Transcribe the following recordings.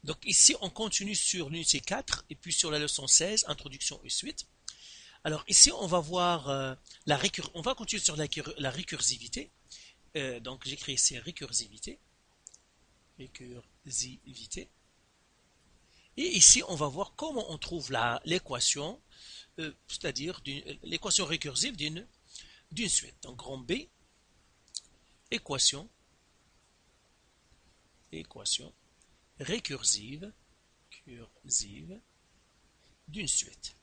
Donc ici, on continue sur l'unité 4 et puis sur la leçon 16, introduction et suite. Alors ici, on va voir on va continuer sur la récursivité. Donc j'écris ici récursivité. Récursivité. Et ici, on va voir comment on trouve l'équation, c'est-à-dire l'équation récursive d'une suite. Donc grand B, équation récursive d'une suite.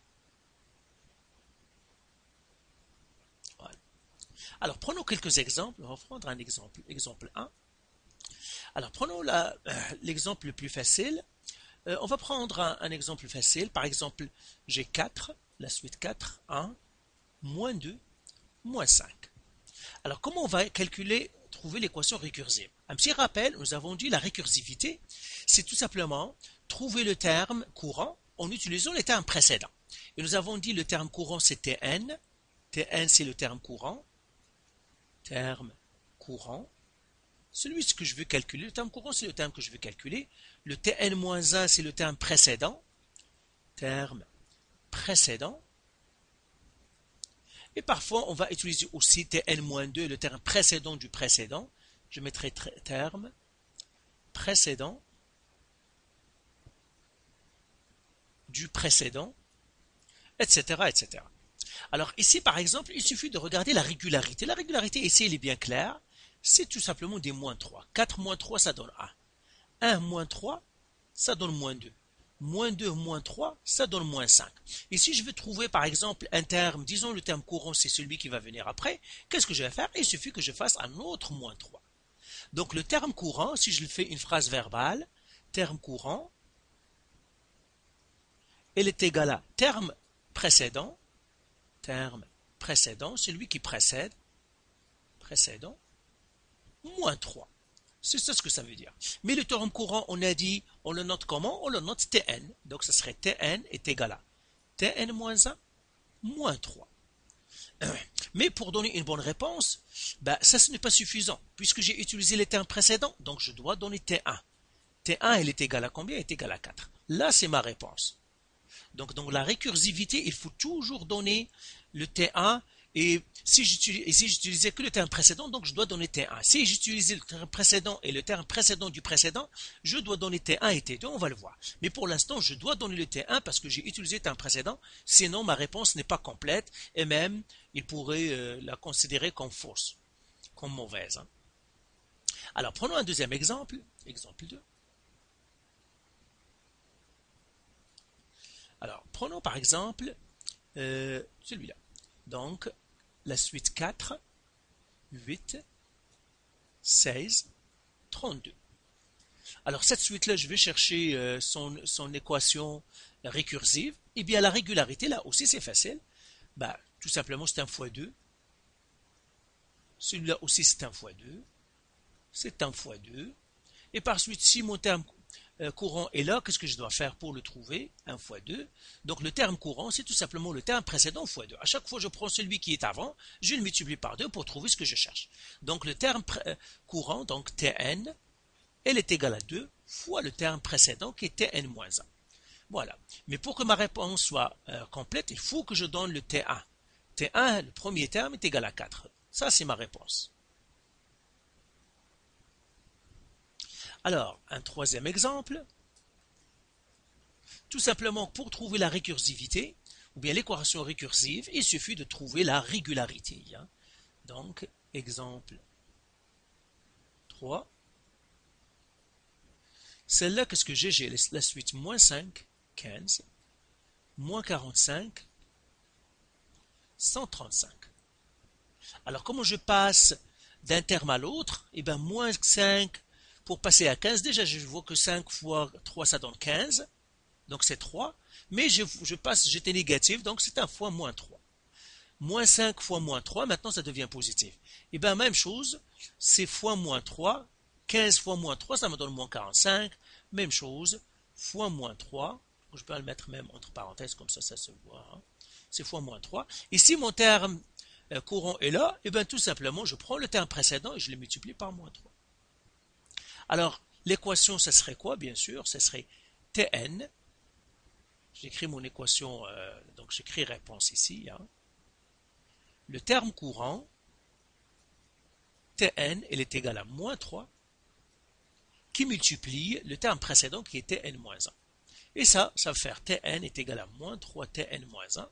Voilà. Alors prenons quelques exemples. On va prendre un exemple. Exemple 1. Alors prenons l'exemple le plus facile. On va prendre un exemple facile. Par exemple, j'ai 4, la suite 4, 1, moins 2, moins 5. Alors comment on va trouver l'équation récursive? Un petit rappel, nous avons dit la récursivité, c'est tout simplement trouver le terme courant en utilisant les termes précédents. Et nous avons dit le terme courant c'est Tn. Tn c'est le terme courant. Celui que je veux calculer, le terme courant c'est le terme que je veux calculer. Le Tn-1 c'est le terme précédent. Et parfois on va utiliser aussi Tn-2, le terme précédent du précédent. Je mettrai terme précédent du précédent, etc., etc. Alors ici par exemple, il suffit de regarder la régularité. La régularité ici elle est bien claire. C'est tout simplement des moins 3. 4 moins 3 ça donne 1. 1 moins 3 ça donne moins 2. Moins 2 moins 3 ça donne moins 5. Et si je veux trouver par exemple un terme, disons le terme courant c'est celui qui va venir après, qu'est-ce que je vais faire? Il suffit que je fasse un autre moins 3. Donc le terme courant, si je le fais une phrase verbale, terme courant, elle est égale à terme précédent, celui qui précède, moins 3. C'est ça ce que ça veut dire. Mais le terme courant, on a dit, on le note comment? On le note Tn. Donc ça serait Tn est égal à Tn moins 1, moins 3. Mais pour donner une bonne réponse, ça ce n'est pas suffisant. Puisque j'ai utilisé les termes précédents, donc je dois donner T1. T1, elle est égale à combien? Elle est égale à 4. Là, c'est ma réponse. Donc, dans la récursivité, il faut toujours donner le T1. Et si j'utilisais que le terme précédent, donc je dois donner T1. Si j'utilisais le terme précédent et le terme précédent du précédent, je dois donner T1 et T2, on va le voir. Mais pour l'instant, je dois donner le T1 parce que j'ai utilisé le terme précédent, sinon ma réponse n'est pas complète et même, il pourrait la considérer comme fausse, comme mauvaise. Hein. Alors, prenons un deuxième exemple, exemple 2. Alors, prenons par exemple celui-là. Donc, la suite 4, 8, 16, 32. Alors, cette suite-là, je vais chercher son équation récursive. Eh bien, la régularité, là aussi, c'est facile. Tout simplement, c'est 1 fois 2. Celui-là aussi, c'est 1 fois 2. C'est 1 fois 2. Et par suite, si mon terme courant est là, qu'est-ce que je dois faire pour le trouver? 1 fois 2. Donc le terme courant, c'est tout simplement le terme précédent fois 2. À chaque fois, je prends celui qui est avant, je le multiplie par 2 pour trouver ce que je cherche. Donc le terme courant, donc Tn, elle est égale à 2 fois le terme précédent qui est Tn-1. Voilà. Mais pour que ma réponse soit complète, il faut que je donne le T1. T1, le premier terme, est égal à 4. Ça, c'est ma réponse. Alors, un troisième exemple, tout simplement pour trouver la récursivité, ou bien l'équation récursive, il suffit de trouver la régularité. Hein. Donc, exemple 3. Celle-là, qu'est-ce que j'ai? J'ai la suite moins 5, 15, moins 45, 135. Alors, comment je passe d'un terme à l'autre? Eh bien, moins 5, pour passer à 15, déjà je vois que 5 fois 3 ça donne 15, donc c'est 3, mais j'étais négatif, donc c'est 1 fois moins 3. Moins 5 fois moins 3, maintenant ça devient positif. Et bien même chose, c'est fois moins 3, 15 fois moins 3, ça me donne moins 45, même chose, fois moins 3, je peux le mettre même entre parenthèses, comme ça se voit, hein. C'est fois moins 3. Et si mon terme courant est là, et bien tout simplement, je prends le terme précédent et je le multiplie par moins 3. Alors, l'équation, ce serait quoi, bien sûr? Ce serait Tn. J'écris mon équation, donc j'écris réponse ici. Hein. Le terme courant, Tn, il est égal à moins 3, qui multiplie le terme précédent qui était n-1. Et ça va faire Tn est égal à moins 3 Tn-1.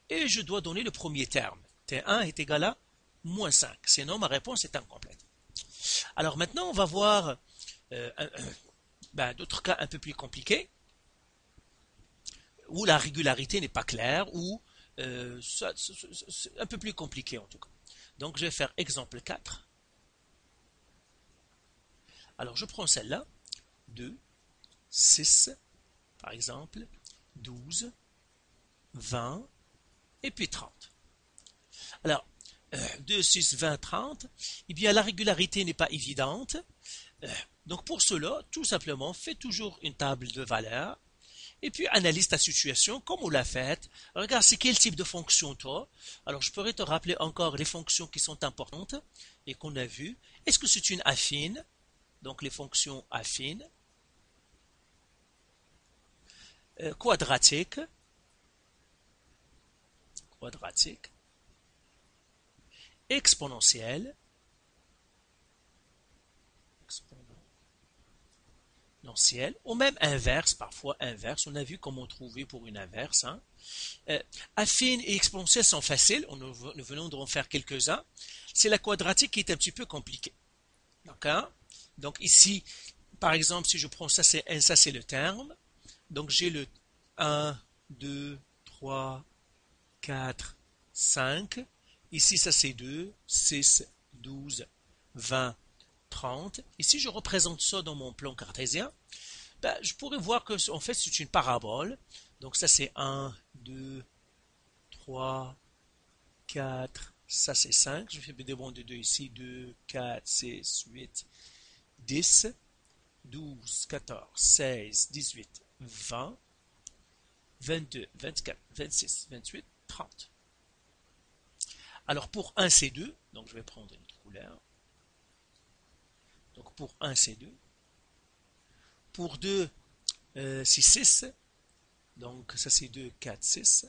Et je dois donner le premier terme. T1 est égal à moins 5. Sinon, ma réponse est incomplète. Alors maintenant, on va voir d'autres cas un peu plus compliqués, où la régularité n'est pas claire, ou c'est un peu plus compliqué en tout cas. Donc, je vais faire exemple 4. Alors, je prends celle-là. 2, 6, par exemple, 12, 20, et puis 30. Alors, 2, 6, 20, 30, eh bien, la régularité n'est pas évidente. Donc, pour cela, tout simplement, fais toujours une table de valeurs, et puis analyse ta situation comme on l'a fait. Regarde, c'est quel type de fonction toi. Alors, je pourrais te rappeler encore les fonctions qui sont importantes et qu'on a vues. Est-ce que c'est une affine? Donc, les fonctions affines. Quadratique, exponentielle, ou même inverse, parfois inverse. On a vu comment trouver pour une inverse. Hein. Affine et exponentielle sont faciles, nous venons d'en faire quelques-uns. C'est la quadratique qui est un petit peu compliquée. D'accord? Donc ici, par exemple, si je prends ça, c'est le terme. Donc j'ai le 1, 2, 3, 4, 5. Ici, ça c'est 2, 6, 12, 20, 30. Ici, je représente ça dans mon plan cartésien. Je pourrais voir que en fait, c'est une parabole. Donc ça c'est 1, 2, 3, 4, ça c'est 5. Je fais des bandes de 2 ici. 2, 4, 6, 8, 10, 12, 14, 16, 18, 20, 22, 24, 26, 28, 30. Alors pour 1, c'est 2. Donc je vais prendre une autre couleur. Donc pour 1, c'est 2. Pour 2, c'est 6. Donc ça c'est 2, 4, 6.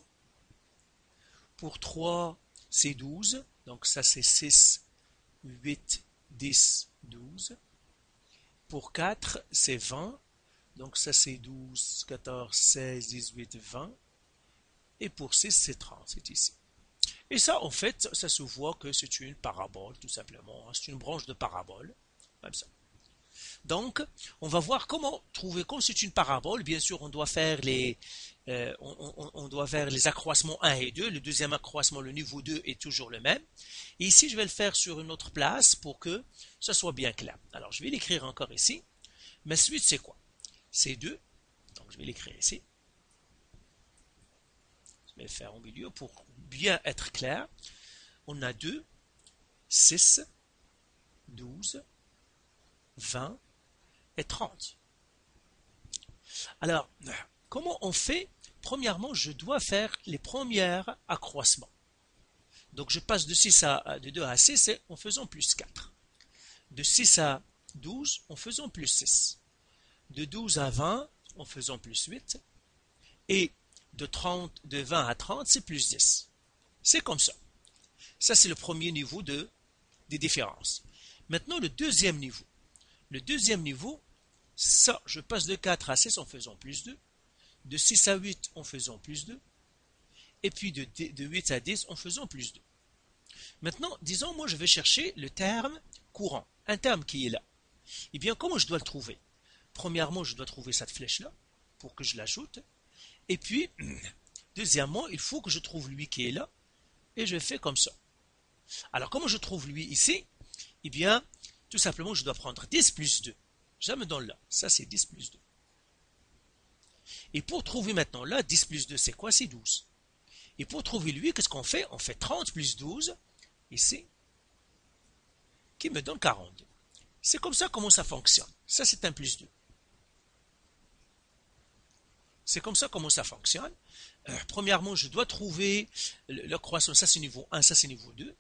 Pour 3, c'est 12. Donc ça c'est 6, 8, 10, 12. Pour 4, c'est 20. Donc ça c'est 12, 14, 16, 18, 20. Et pour 6, c'est 30. C'est ici. Et ça, en fait, ça se voit que c'est une parabole, tout simplement. C'est une branche de parabole. Comme ça. Donc, on va voir comment trouver, comme c'est une parabole, bien sûr, on doit faire les accroissements 1 et 2. Le deuxième accroissement, le niveau 2 est toujours le même. Et ici, je vais le faire sur une autre place pour que ça soit bien clair. Alors, je vais l'écrire encore ici. Ma suite, c'est quoi? C'est 2. Donc, je vais l'écrire ici. Je vais le faire au milieu pour bien être clair. On a 2, 6, 12, 20 et 30. Alors, comment on fait? Premièrement, je dois faire les premiers accroissements. Donc, je passe de 2 à 6 en faisant plus 4. De 6 à 12 en faisant plus 6. De 12 à 20 en faisant plus 8. Et de 20 à 30, c'est plus 10. C'est comme ça. Ça, c'est le premier niveau des différences. Maintenant, le deuxième niveau. Le deuxième niveau, ça, je passe de 4 à 6 en faisant plus 2. De 6 à 8 en faisant plus 2. Et puis de 8 à 10 en faisant plus 2. Maintenant, disons, moi, je vais chercher le terme courant. Un terme qui est là. Eh bien, comment je dois le trouver? Premièrement, je dois trouver cette flèche-là pour que je l'ajoute. Et puis, deuxièmement, il faut que je trouve lui qui est là. Et je fais comme ça. Alors, comment je trouve lui ici? Eh bien, tout simplement, je dois prendre 10 plus 2. Ça me donne là. Ça, c'est 10 plus 2. Et pour trouver maintenant là, 10 plus 2, c'est quoi? C'est 12. Et pour trouver lui, qu'est-ce qu'on fait? On fait 30 plus 12, ici, qui me donne 42. C'est comme ça comment ça fonctionne. Ça, c'est un plus 2. C'est comme ça comment ça fonctionne. Premièrement, je dois trouver le croissant. Ça, c'est niveau 1, ça, c'est niveau 2.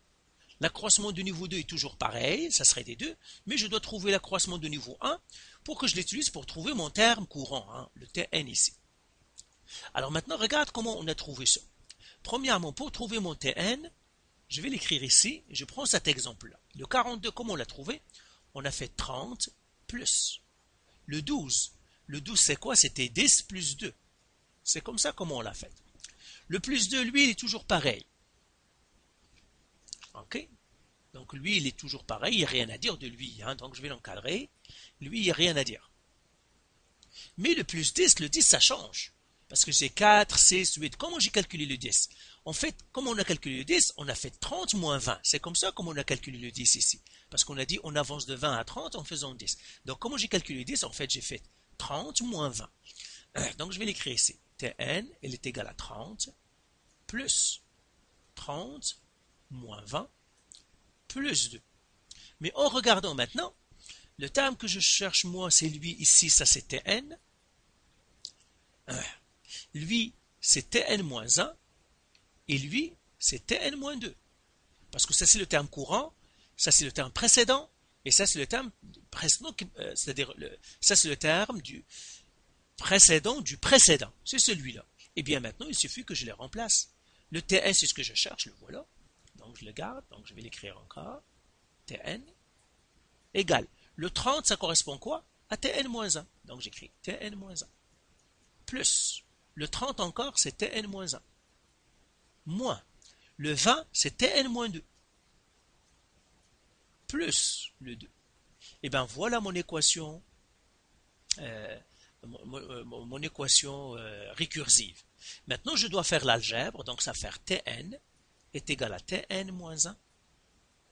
L'accroissement de niveau 2 est toujours pareil, ça serait des 2, mais je dois trouver l'accroissement de niveau 1 pour que je l'utilise pour trouver mon terme courant, hein, le Tn ici. Alors maintenant, regarde comment on a trouvé ça. Premièrement, pour trouver mon Tn, je vais l'écrire ici, je prends cet exemple-là. Le 42, comment on l'a trouvé? On a fait 30 plus. Le 12 c'est quoi? C'était 10 plus 2. C'est comme ça comment on l'a fait. Le plus 2, lui, il est toujours pareil. Ok? Donc lui, il est toujours pareil, il n'y a rien à dire de lui. Hein, donc je vais l'encadrer. Lui, il n'y a rien à dire. Mais le plus 10, le 10, ça change. Parce que c'est 4, 6, 8. Comment j'ai calculé le 10? En fait, comment on a calculé le 10? On a fait 30 moins 20. C'est comme ça comme on a calculé le 10 ici. Parce qu'on a dit on avance de 20 à 30 en faisant 10. Donc comment j'ai calculé le 10? En fait, j'ai fait 30 moins 20. Donc je vais l'écrire ici. Tn, elle est égale à 30 plus 30 moins 20 plus 2. Mais en regardant maintenant, le terme que je cherche moi, c'est lui ici, ça c'est Tn. Lui, c'est Tn moins 1. Et lui, c'est Tn-2. Parce que ça, c'est le terme courant, ça, c'est le terme précédent, et ça, c'est le terme précédent, c'est-à-dire, ça, c'est le terme du précédent du précédent. C'est celui-là. Et bien maintenant, il suffit que je les remplace. Le Tn, c'est ce que je cherche, le voilà. Donc, je le garde, donc je vais l'écrire encore. Tn égale. Le 30, ça correspond quoi? À Tn-1. Donc, j'écris Tn-1. Plus. Le 30 encore, c'est Tn-1. Moins. Le 20, c'est Tn-2. Plus le 2. Et bien voilà mon équation, mon équation récursive. Maintenant, je dois faire l'algèbre, donc ça va faire Tn est égal à Tn-1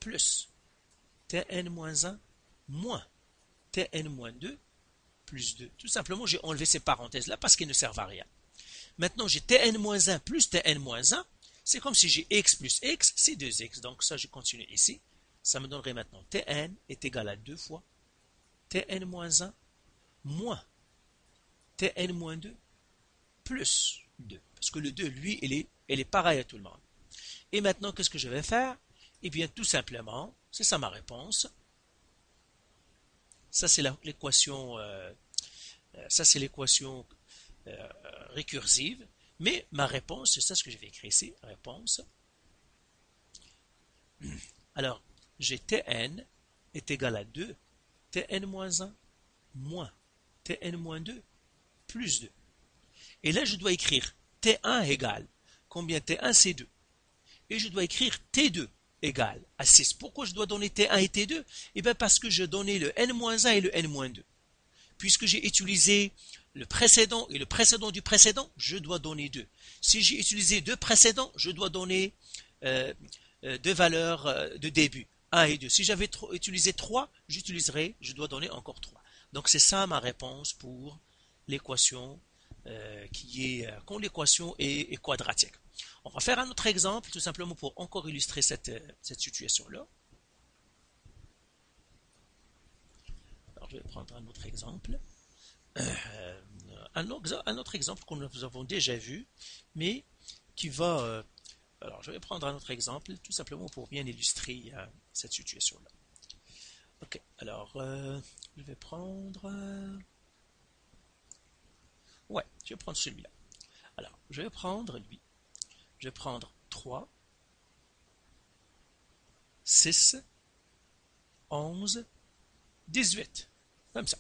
plus Tn-1 moins Tn-2 plus 2. Tout simplement, j'ai enlevé ces parenthèses-là parce qu'elles ne servent à rien. Maintenant, j'ai Tn-1 plus Tn-1. C'est comme si j'ai x plus x, c'est 2x. Donc ça, je continue ici. Ça me donnerait maintenant Tn est égal à 2 fois Tn-1 moins Tn-2 plus 2. Parce que le 2, lui, il est pareil à tout le monde. Et maintenant, qu'est-ce que je vais faire? Eh bien, tout simplement, c'est ça ma réponse. Ça, c'est l'équation récursive. Mais ma réponse, c'est ça ce que je vais écrire ici. Réponse. Alors, j'ai Tn est égal à 2 Tn-1 moins Tn-2 plus 2. Et là, je dois écrire T1 égale. Combien T1, c'est 2. Et je dois écrire T2 égale à 6. Pourquoi je dois donner T1 et T2? Eh bien, parce que je donnais le N-1 et le N-2. Puisque j'ai utilisé le précédent et le précédent du précédent, je dois donner 2. Si j'ai utilisé deux précédents, je dois donner deux valeurs de début, 1 et 2. Si j'avais utilisé 3, je dois donner encore 3. Donc c'est ça ma réponse pour l'équation quand l'équation est quadratique. On va faire un autre exemple, tout simplement pour encore illustrer cette situation-là. Alors je vais prendre un autre exemple. Un autre exemple que nous avons déjà vu, mais qui va... alors, je vais prendre un autre exemple, tout simplement pour bien illustrer cette situation-là. Ok, alors, je vais prendre... ouais, je vais prendre celui-là. Alors, je vais prendre lui. Je vais prendre 3, 6, 11, 18. Comme ça.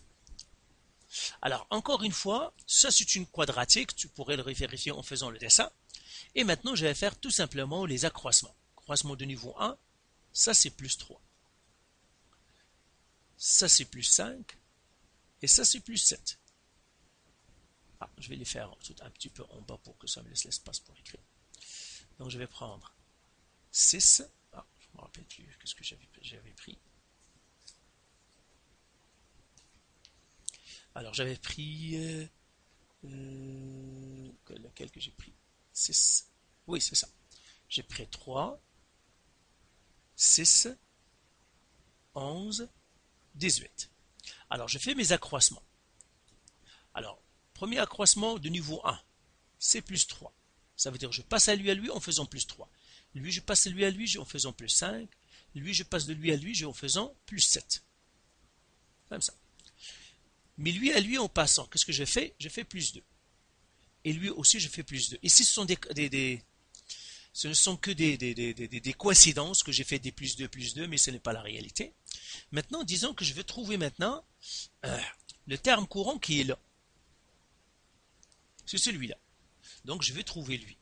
Alors, encore une fois, ça c'est une quadratique, tu pourrais le vérifier en faisant le dessin. Et maintenant, je vais faire tout simplement les accroissements. Accroissement de niveau 1, ça c'est plus 3. Ça c'est plus 5. Et ça c'est plus 7. Ah, je vais les faire tout un petit peu en bas pour que ça me laisse l'espace pour écrire. Donc je vais prendre 6. Ah, je ne me rappelle plus qu'est-ce que j'avais pris. Alors j'avais pris lequel que j'ai pris? 6. Oui, c'est ça. J'ai pris 3, 6, 11, 18. Alors je fais mes accroissements. Alors, premier accroissement de niveau 1, c'est plus 3. Ça veut dire que je passe à lui en faisant plus 3. Lui, je passe à lui en faisant plus 5. Lui, je passe de lui à lui en faisant plus 7. Comme ça. Mais lui à lui, en passant, qu'est-ce que je fais? Je fais plus 2. Et lui aussi, je fais plus 2. Ici, ce ne sont que des coïncidences que j'ai fait des plus 2, mais ce n'est pas la réalité. Maintenant, disons que je veux trouver maintenant le terme courant qui est là. C'est celui-là. Donc, je vais trouver lui.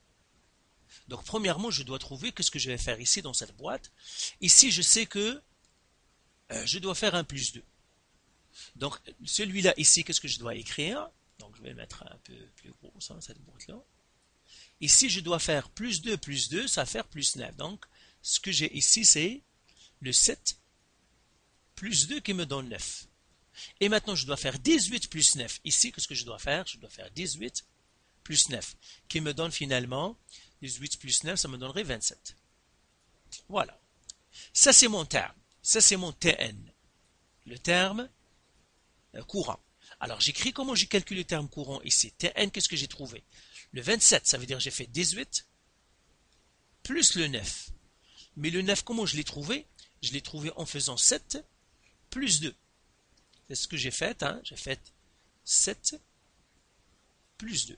Donc, premièrement, je dois trouver qu'est-ce que je vais faire ici dans cette boîte. Ici, je sais que je dois faire un plus 2. Donc, celui-là ici, qu'est-ce que je dois écrire? Donc, je vais mettre un peu plus gros, ça, cette boîte-là. Ici, je dois faire plus 2, ça va faire plus 9. Donc, ce que j'ai ici, c'est le 7 plus 2 qui me donne 9. Et maintenant, je dois faire 18 plus 9. Ici, qu'est-ce que je dois faire? Je dois faire 18 plus 9, qui me donne finalement 18 plus 9, ça me donnerait 27. Voilà. Ça, c'est mon terme. Ça, c'est mon Tn. Le terme courant. Alors, j'écris comment j'ai calculé le terme courant ici. Tn, qu'est-ce que j'ai trouvé? Le 27, ça veut dire que j'ai fait 18 plus le 9. Mais le 9, comment je l'ai trouvé? Je l'ai trouvé en faisant 7 plus 2. C'est ce que j'ai fait. Hein? J'ai fait 7 plus 2.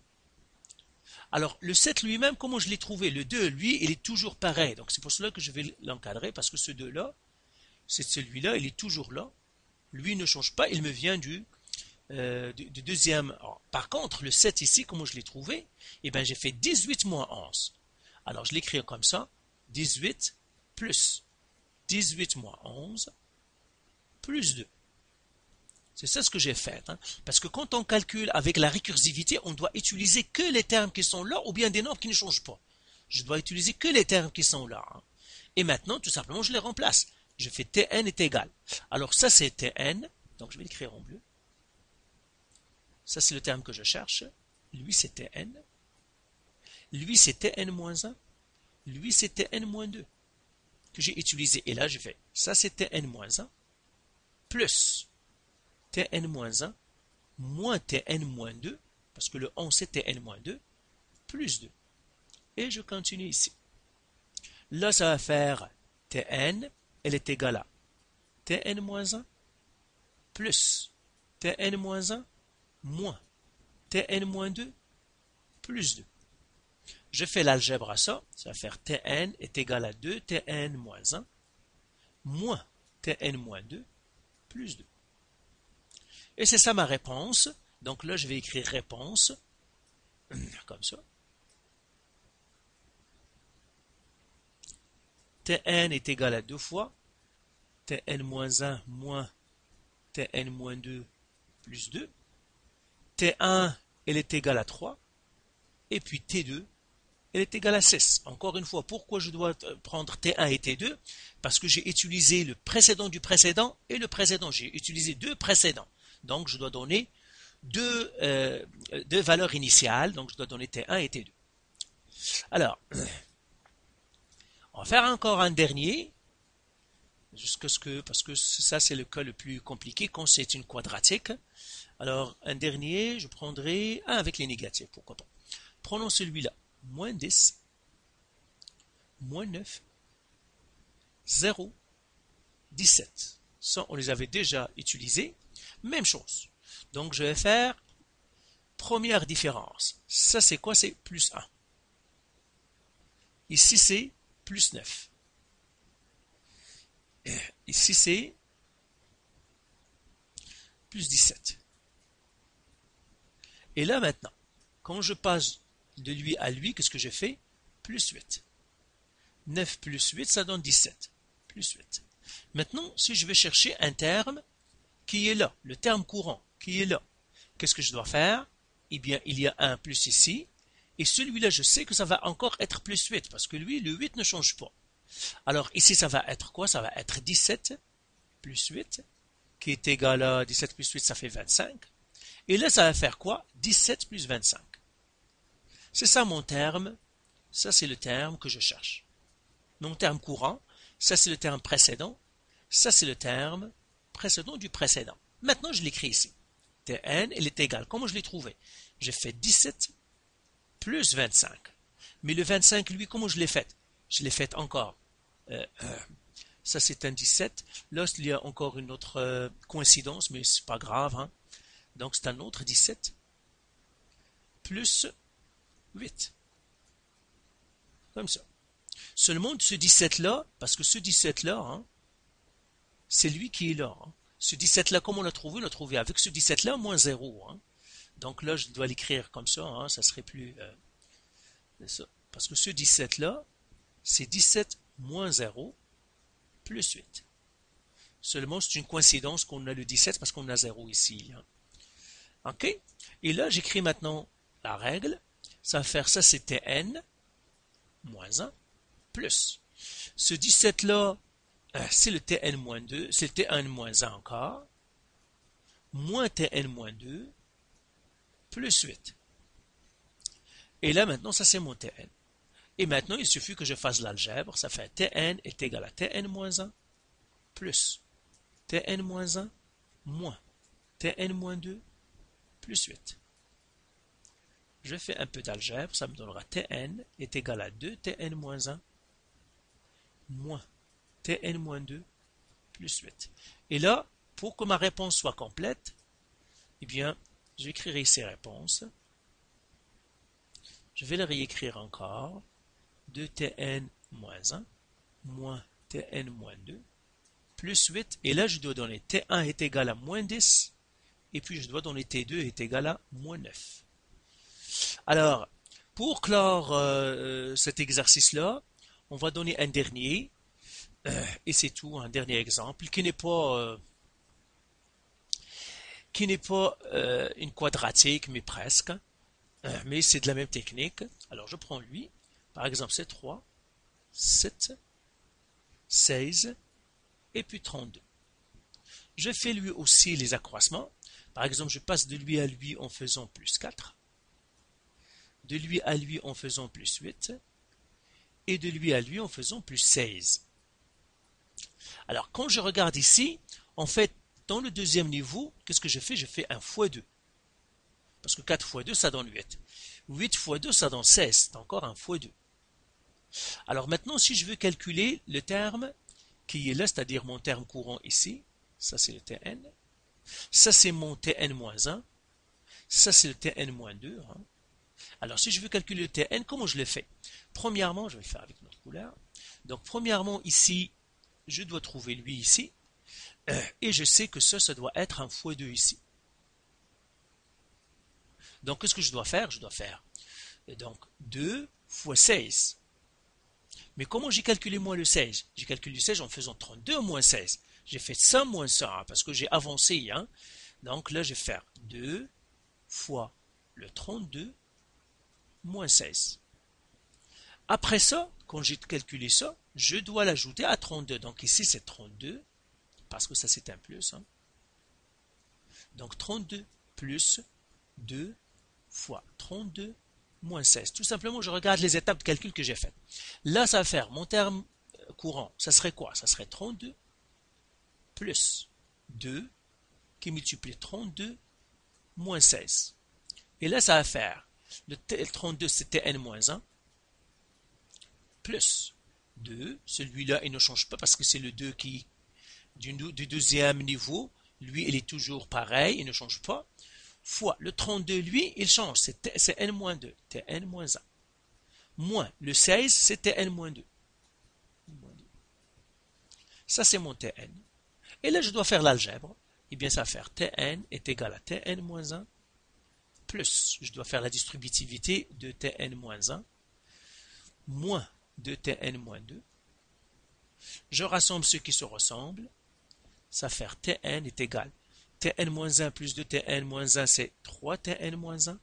Alors, le 7 lui-même, comment je l'ai trouvé? Le 2, lui, il est toujours pareil. Donc, c'est pour cela que je vais l'encadrer, parce que ce 2-là, c'est celui-là, il est toujours là. Lui ne change pas, il me vient du deuxième. Alors, par contre, le 7 ici, comment je l'ai trouvé? Eh bien, j'ai fait 18 moins 11. Alors, je l'écris comme ça. 18 plus 18 moins 11 plus 2. C'est ça ce que j'ai fait. Hein? Parce que quand on calcule avec la récursivité, on doit utiliser que les termes qui sont là ou bien des nombres qui ne changent pas. Je dois utiliser que les termes qui sont là. Hein? Et maintenant, tout simplement, je les remplace. Je fais Tn est égal. Alors ça, c'est Tn. Donc, je vais l'écrire en bleu. Ça, c'est le terme que je cherche. Lui, c'est Tn. Lui, c'est Tn moins 1. Lui, c'est Tn moins 2 que j'ai utilisé. Et là, je fais ça, c'est Tn moins 1 plus Tn moins 1 moins Tn moins 2, parce que le 11 c'est Tn moins 2, plus 2. Et je continue ici. Là, ça va faire Tn, elle est égale à Tn moins 1 plus Tn moins 1 moins Tn moins 2 plus 2. Je fais l'algèbre à ça, ça va faire Tn est égal à 2 Tn moins 1 moins Tn moins 2 plus 2. Et c'est ça ma réponse. Donc là, je vais écrire réponse, comme ça. Tn est égal à 2 fois Tn-1 moins Tn-2 plus 2. T1, elle est égale à 3. Et puis T2, elle est égale à 6. Encore une fois, pourquoi je dois prendre T1 et T2? Parce que j'ai utilisé le précédent du précédent et le précédent. J'ai utilisé deux précédents. Donc, je dois donner deux valeurs initiales. Donc, je dois donner T1 et T2. Alors, on va faire encore un dernier. Parce que ça, c'est le cas le plus compliqué quand c'est une quadratique. Alors, un dernier, je prendrai un avec les négatifs. Pourquoi pas? Prenons celui-là. Moins 10, moins 9, 0, 17. Ça, on les avait déjà utilisés. Même chose. Donc, je vais faire première différence. Ça, c'est quoi? C'est plus 1. Ici, c'est plus 9. Ici, c'est plus 17. Et là, maintenant, quand je passe de lui à lui, qu'est-ce que je fais? Plus 8. 9 plus 8, ça donne 17. Plus 8. Maintenant, si je vais chercher un terme qui est là, le terme courant qui est là, qu'est-ce que je dois faire? Eh bien, il y a un plus ici, et celui-là, je sais que ça va encore être plus 8, parce que lui, le 8 ne change pas. Alors, ici, ça va être quoi? Ça va être 17 plus 8, qui est égal à 17 plus 8, ça fait 25. Et là, ça va faire quoi? 17 plus 25. C'est ça mon terme. Ça, c'est le terme que je cherche. Mon terme courant, ça, c'est le terme précédent. Ça, c'est le terme précédent du précédent. Maintenant, je l'écris ici. Tn, elle est égale. Comment je l'ai trouvé? J'ai fait 17 plus 25. Mais le 25, lui, comment je l'ai fait? Je l'ai fait encore Ça, c'est un 17. Là, il y a encore une autre coïncidence, mais c'est pas grave, hein. Donc, c'est un autre 17 plus 8. Comme ça. Seulement, ce 17-là, parce que ce 17-là, hein, c'est lui qui est là. Hein. Ce 17-là, comment on l'a trouvé? On l'a trouvé avec ce 17-là, moins 0. Hein. Donc là, je dois l'écrire comme ça, hein, ça serait plus... ça. Parce que ce 17-là, c'est 17 moins 0 plus 8. Seulement, c'est une coïncidence qu'on a le 17 parce qu'on a 0 ici. Hein. OK? Et là, j'écris maintenant la règle. Ça va faire ça, c'était n moins 1 plus. Ce 17-là, c'est le tn moins 2, c'est le tn moins 1 encore, moins tn moins 2, plus 8. Et là, maintenant, ça c'est mon tn. Et maintenant, il suffit que je fasse l'algèbre. Ça fait tn est égal à tn moins 1 plus tn moins 1 moins tn moins 2 plus 8. Je fais un peu d'algèbre, ça me donnera tn est égal à 2 tn moins 1 moins tn moins 2 plus 8. Et là, pour que ma réponse soit complète, eh bien, j'écrirai ces réponses. Je vais les réécrire encore. 2tn moins 1 moins tn moins 2 plus 8. Et là, je dois donner t1 est égal à moins 10. Et puis, je dois donner t2 est égal à moins 9. Alors, pour clore cet exercice-là, on va donner un dernier. Et c'est tout, un dernier exemple qui n'est pas une quadratique, mais presque. Mais c'est de la même technique. Alors, je prends lui. Par exemple, c'est 3, 7, 16 et puis 32. Je fais lui aussi les accroissements. Par exemple, je passe de lui à lui en faisant plus 4, de lui à lui en faisant plus 8 et de lui à lui en faisant plus 16. Alors, quand je regarde ici, en fait, dans le deuxième niveau, qu'est-ce que je fais? Je fais un fois 2. Parce que 4 fois 2, ça donne 8. 8 fois 2, ça donne 16. C'est encore un fois 2. Alors maintenant, si je veux calculer le terme qui est là, c'est-à-dire mon terme courant ici, ça c'est le Tn, ça c'est mon Tn-1, ça c'est le Tn-2. Hein. Alors si je veux calculer le Tn, comment je le fais? Premièrement, je vais le faire avec notre couleur. Donc premièrement, ici, je dois trouver lui ici, et je sais que ça doit être un fois 2 ici. Donc qu'est-ce que je dois faire? Je dois faire donc 2 fois 16. Mais comment j'ai calculé moi le 16? J'ai calculé le 16 en faisant 32 moins 16. J'ai fait ça moins ça, hein, parce que j'ai avancé. Hein. Donc là, je vais faire 2 fois le 32 moins 16. Après ça, quand j'ai calculé ça, je dois l'ajouter à 32. Donc ici, c'est 32, parce que ça, c'est un plus. Hein. Donc 32 plus 2 fois 32 moins 16. Tout simplement, je regarde les étapes de calcul que j'ai faites. Là, ça va faire mon terme courant. Ça serait quoi? Ça serait 32 plus 2 qui multiplie 32 moins 16. Et là, ça va faire le 32, c'était n-1, plus 2. Celui-là, il ne change pas parce que c'est le 2 qui du deuxième niveau. Lui, il est toujours pareil, il ne change pas. Fois le 32, lui, il change, c'est n-2, tn-1. Moins le 16, c'est tn-2. Ça, c'est mon tn. Et là, je dois faire l'algèbre. Eh bien, ça va faire tn est égal à tn-1 plus, je dois faire la distributivité de tn-1 moins de tn-2. Je rassemble ceux qui se ressemblent. Ça va faire tn est égal Tn-1 plus 2Tn-1, c'est 3Tn-1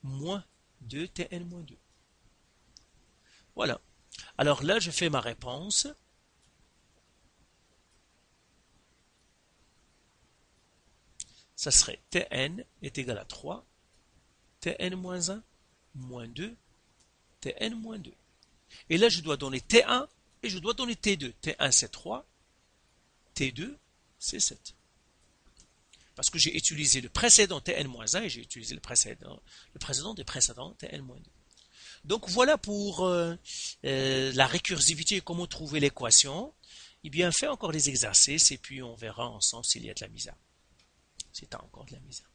moins 2Tn-2. Voilà. Alors là, je fais ma réponse. Ça serait Tn est égal à 3, Tn-1 moins 2, Tn-2. Et là, je dois donner T1 et je dois donner T2. T1, c'est 3, T2, c'est 7. Parce que j'ai utilisé le précédent Tn-1 et j'ai utilisé le précédent des précédents Tn-2. Donc voilà pour la récursivité et comment trouver l'équation. Eh bien, fais encore des exercices et puis on verra ensemble s'il y a de la misère. Si tu as encore de la misère.